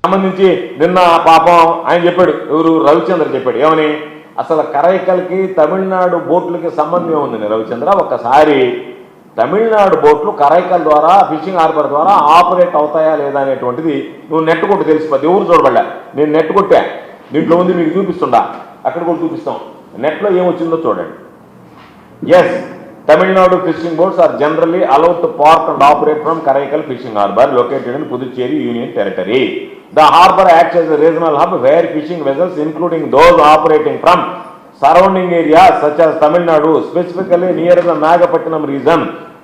సంబంధించి నిన్న పాపం ఆయన చెప్పాడు, ఎవరు రవిచంద్ర చెప్పాడు ఏమని, అసలు కరైకల్కి తమిళనాడు బోట్లకి సంబంధం ఉంది రవిచంద్ర, ఒక్కసారి తమిళనాడు బోట్లు కరైకల్ ద్వారా ఫిషింగ్ హార్బర్ ద్వారా ఆపరేట్ అవుతాయా లేదా అనేటువంటిది నువ్వు నెట్ కొట్టి తెలిసిపోద్ది, ఎవరు చూడబడ్డా, నేను నెట్ కొట్టా, దీంట్లో ఉంది మీకు చూపిస్తుండా, అక్కడ కూడా చూపిస్తాం, నెట్లో ఏమొచ్చిందో చూడండి. Yes, Tamil fishing boats are generally allowed to park and operate from Karaikal Fishing Harbour located in Puducherry Union Territory. The harbour acts as a regional hub where fishing vessels including those operating from surrounding areas such as Tamil Nadu, specifically near the Nagapattinam region,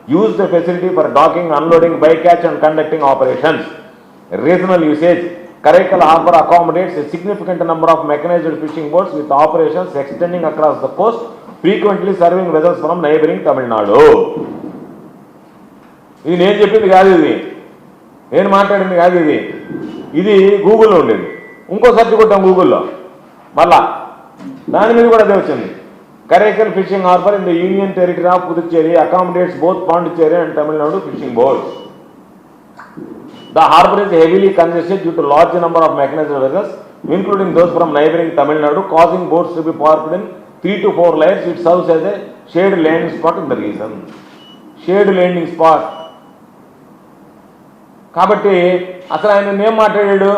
use the facility for docking, unloading, bycatch and conducting operations. Regional usage. Karaikal Harbour accommodates a significant number of mechanized fishing boats with operations extending across the coast, frequently serving vessels from neighboring Tamil Nadu. ఇది నేను చెప్పింది కాదు, ఇది నేను మాట్లాడింది కాదు, ఇది గూగుల్లో ఉండేది. ఇంకో సెర్చ్ కొట్టాం గూగుల్లో, మళ్ళా దాని మీద కూడా అదే వచ్చింది. Karaikal fishing harbour in the union territory of Puducherry accommodates both Pondicherry and Tamil Nadu fishing boats. The harbour is heavily congested due to large number of mechanized vessels, including those from neighboring Tamil Nadu, causing boats to be parked in 3 to 4 layers. It serves as a shade landing spot in the region. Shade landing spot. కాబట్టి అసలు ఆయన ఏం మాట్లాడాడు,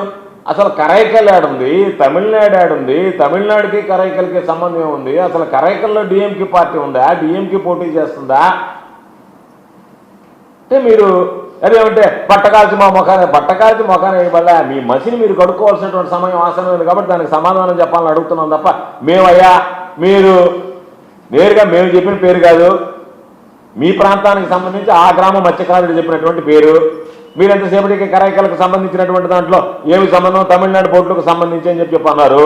అసలు కరైకల్ ఆడుంది, తమిళనాడు ఆడుంది, తమిళనాడుకి కరైకల్కి సంబంధం ఉంది, అసలు కరైకల్లో డిఎంకే పార్టీ ఉందా, డిఎంకే పోటీ చేస్తుందా అంటే మీరు అదేమంటే పట్టకాల్చి మా ముఖాన్ని పట్టకాల్చి ముఖాన్ని వల్ల మీ మసిని మీరు కడుక్కోవాల్సినటువంటి సమయం ఆసనమైంది కాబట్టి దానికి సమాధానం చెప్పాలని అడుగుతున్నాం తప్ప మేమయ్యా మీరు నేరుగా మేము చెప్పిన పేరు కాదు, మీ ప్రాంతానికి సంబంధించి ఆ గ్రామ మత్స్యకారుడు చెప్పినటువంటి పేరు. మీరు ఎంతసేపటికి కరైకల్కి సంబంధించినటువంటి దాంట్లో ఏమి సంబంధం, తమిళనాడు బోట్లకు సంబంధించి అని చెప్పన్నారు.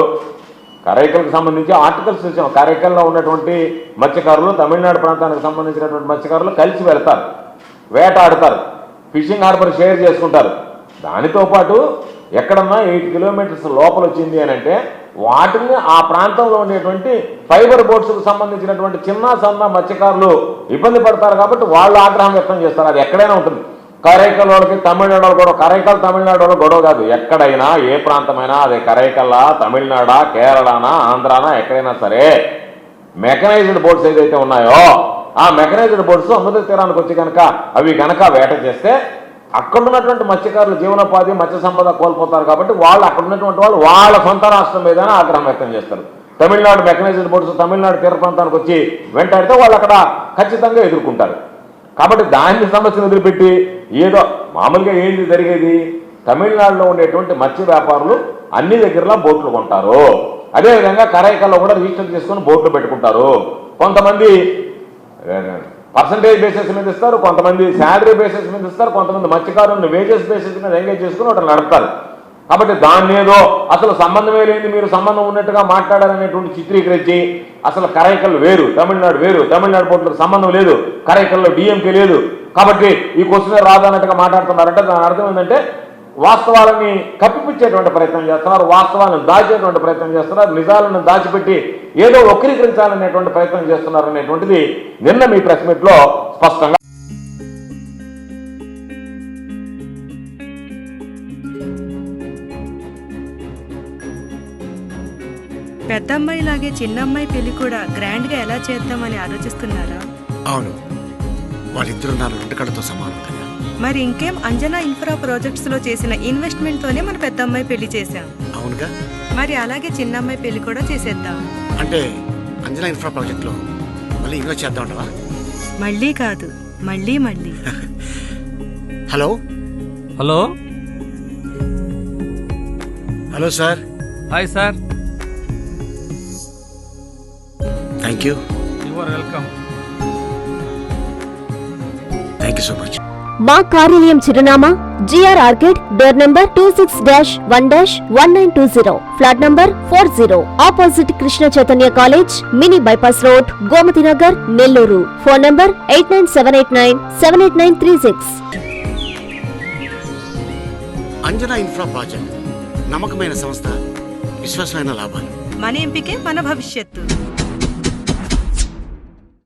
కరైకల్కి సంబంధించి ఆర్టికల్స్ ఇచ్చాం, కరైకల్లో ఉన్నటువంటి మత్స్యకారులు తమిళనాడు ప్రాంతానికి సంబంధించినటువంటి మత్స్యకారులు కలిసి వెళ్తారు, వేటాడుతారు, ఫిషింగ్ హార్బర్ షేర్ చేసుకుంటారు. దానితో పాటు ఎక్కడన్నా 8 కిలోమీటర్స్ లోపల వచ్చింది అని అంటే వాటిని ఆ ప్రాంతంలో ఉండేటువంటి ఫైబర్ బోట్స్కు సంబంధించినటువంటి చిన్న సన్న మత్స్యకారులు ఇబ్బంది పడతారు కాబట్టి వాళ్ళు ఆగ్రహం వ్యక్తం చేస్తారు. అది ఎక్కడైనా ఉంటుంది. కరైకల్ వాళ్ళకి తమిళనాడు వాళ్ళు గొడవ, కరైకల్ తమిళనాడు వాళ్ళు గొడవ కాదు, ఎక్కడైనా ఏ ప్రాంతమైనా అదే కరైకల్లా తమిళనాడా కేరళనా ఆంధ్రానా ఎక్కడైనా సరే మెకనైజ్డ్ బోట్స్ ఏదైతే ఉన్నాయో ఆ మెకనైజ్డ్ బోట్స్ సముద్ర తీరానికి వచ్చి కనుక అవి కనుక వేట చేస్తే అక్కడ ఉన్నటువంటి మత్స్యకారులు జీవనోపాధి మత్స్య సంపద కోల్పోతారు కాబట్టి వాళ్ళు అక్కడ ఉన్నటువంటి వాళ్ళు వాళ్ళ సొంత రాష్ట్రం మీద ఆగ్రహం వ్యక్తం చేస్తారు. తమిళనాడు మెకనైజ్డ్ బోట్స్ తమిళనాడు తీర ప్రాంతానికి వచ్చి వెంటాడితే వాళ్ళు అక్కడ ఖచ్చితంగా ఎదుర్కొంటారు. కాబట్టి దాన్ని సమస్యను వదిలిపెట్టి ఏదో మామూలుగా ఏంటి జరిగేది, తమిళనాడులో ఉండేటువంటి మత్స్య వ్యాపారులు అన్ని దగ్గరలో బోట్లు కొంటారు, అదేవిధంగా కరైకల్లో కూడా రిజిస్టర్ చేసుకుని బోట్లు పెట్టుకుంటారు. కొంతమంది పర్సంటేజ్ బేసిస్ మీద ఇస్తారు, కొంతమంది శాలరీ బేసిస్ మీద ఇస్తారు, కొంతమంది మత్స్యకారులను వేజెస్ బేసిస్ మీద ఎంగేజ్ చేసుకుని వాటిని నడుపుతారు. కాబట్టి దాన్ని ఏదో అసలు సంబంధమే లేని మీరు సంబంధం ఉన్నట్టుగా మాట్లాడాలనేటువంటి చిత్రీకరించి అసలు కరైకల్ వేరు తమిళనాడు వేరు, తమిళనాడు బోట్లకు సంబంధం లేదు, కరైకల్లో డిఎంకే లేదు కాబట్టి ఈ క్వశ్చన్ రాదన్నట్టుగా మాట్లాడుతున్నారంటే దాని అర్థం ఏంటంటే వాస్తవాలని కప్పిపుచ్చేటువంటి ప్రయత్నం చేస్తున్నారు, వాస్తవాలను దాచేటువంటి ప్రయత్నం చేస్తున్నారు, నిజాలను దాచిపెట్టి ఏదో వక్రీకరించాలనేటువంటి ప్రయత్నం చేస్తున్నారు అనేటువంటిది నిన్న మీ ప్రెస్ మీట్ లో స్పష్టంగా. పెద్దమ్మాయి లాగే చిన్నమ్మాయి పెళ్లి కూడా గ్రాండ్ గా ఎలా చేద్దామని ఆలోచిస్తున్నారా? అవును, వాళ్ళిద్దరు నా 2 కళ్ళతో సమానం కదా. మరి ఇంకేం, అంజనా ఇన్ఫ్రా ప్రాజెక్ట్స్ లో చేసిన ఇన్వెస్ట్మెంట్ తోనే మన పెద్దమ్మాయి పెళ్లి చేశాం. అవునుగా, మరి అలాగే చిన్నమ్మాయి పెళ్లి కూడా చేసేద్దాం. అంటే అంజనా ఇన్ఫ్రా ప్రాజెక్ట్ లో మళ్ళీ ఇన్వెస్ట్ చేద్దాం అంటావా? మళ్ళీ కాదు, మళ్ళీ మళ్ళీ. Hello hello hello sir. Hi sir. Thank you. You are welcome. Thank you so much. మా కార్యాలయం చిరునామా GR Orchid, door number 26-1-1920, flat number 40, opposite Krishna Chaitanya college, mini bypass road, Gomathi Nagar, Nellore. Phone number 8978978936. Anjana infra project నమ్మకమైన సంస్థ, విశ్వాసమైన లాభాలు. మన ఎంపికే మన భవిష్యత్తు.